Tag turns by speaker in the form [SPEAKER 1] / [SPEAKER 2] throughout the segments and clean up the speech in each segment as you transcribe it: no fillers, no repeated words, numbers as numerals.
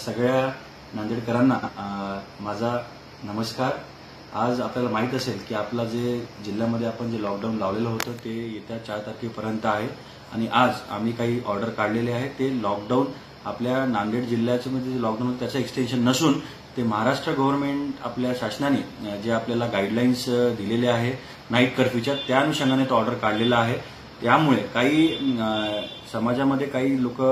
[SPEAKER 1] सगळ्या नांदेडकरांना माझा नमस्कार। आज आपल्याला माहित असेल की आपला जे जिल्ह्यामध्ये आपण जे लॉकडाऊन लावलेलं होतं ते येत्या 4 तारखेपर्यंत आहे आणि आज आम्ही काही ऑर्डर काढलेले आहे। ते लॉकडाऊन आपल्या नांदेड जिल्ह्याचे मध्ये जे लॉकडाऊन त्याचं एक्सटेन्शन नसून ते महाराष्ट्र गव्हर्नमेंट आपल्या शासनाने जे आपल्याला गाईडलाईन्स दिलेले आहे नाईट कर्फ्यूच्या त्या अनुषंगाने तो ऑर्डर काढलेला आहे। त्यामुळे काही समाजामध्ये काही लोक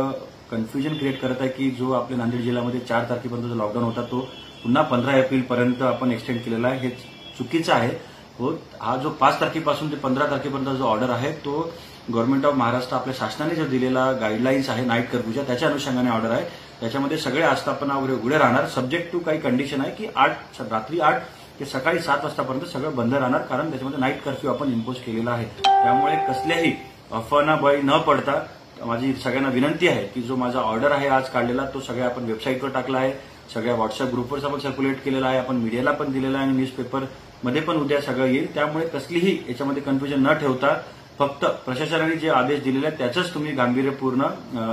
[SPEAKER 1] कन्फ्युजन क्रिएट करत आहे की जो आपल्या नांदेड जिल्ह्यामध्ये 4 तारखेपर्यंत लॉकडाऊन होता तो पुन्हा 15 एप्रिलपर्यंत आपण एक्सटेंड केलेला आहे। हे चुकीचं आहे। हा जो 5 तारखेपासून ते 15 तारखेपर्यंत जो ऑर्डर आहे तो गव्हर्नमेंट ऑफ महाराष्ट्र आपल्या शासनाने जो दिलेला गाईडलाईन्स आहे नाईट कर्फ्यूच्या त्याच्या अनुषंगाने ऑर्डर आहे। त्याच्यामध्ये सगळे आस्थापना वगैरे उघडे राहणार सब्जेक्ट टू काही कंडिशन आहे की रात्री 8 ते सकाळी 7 वाजतापर्यंत सगळं बंद राहणार कारण त्याच्यामध्ये नाईट कर्फ्यू आपण इम्पोज केलेला आहे। त्यामुळे कसल्याही अफवांना बळी न पडता माझी सगळ्यांना विनंती आहे की जो माझा ऑर्डर आहे आज काढलेला तो सगळ्या आपण वेबसाईटवर टाकला आहे, सगळ्या व्हॉट्सअप ग्रुपवर आपण सर्क्युलेट केलेला आहे, आपण मीडियाला पण दिलेला आहे आणि न्यूजपेपर मध्ये पण उद्या सगळं येईल। त्यामुळे कसलीही याच्यामध्ये कन्फ्युजन न ठेवता फक्त प्रशासनाने जे आदेश दिलेले आहेत त्याचाच तुम्ही गांभीर्यपूर्ण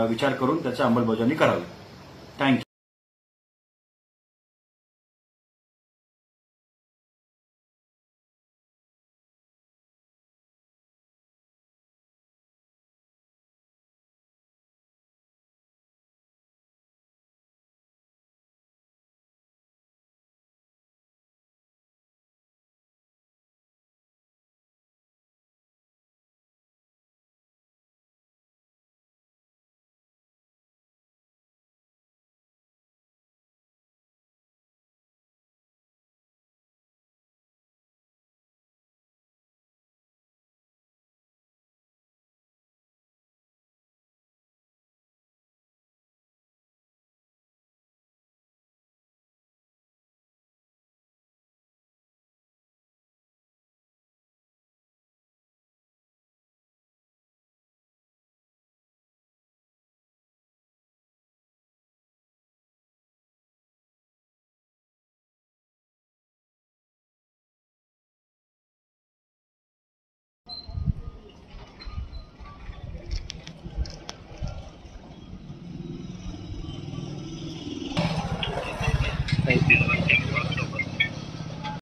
[SPEAKER 1] विचार करून त्याची अंमलबजावणी करावी। थँक्यू।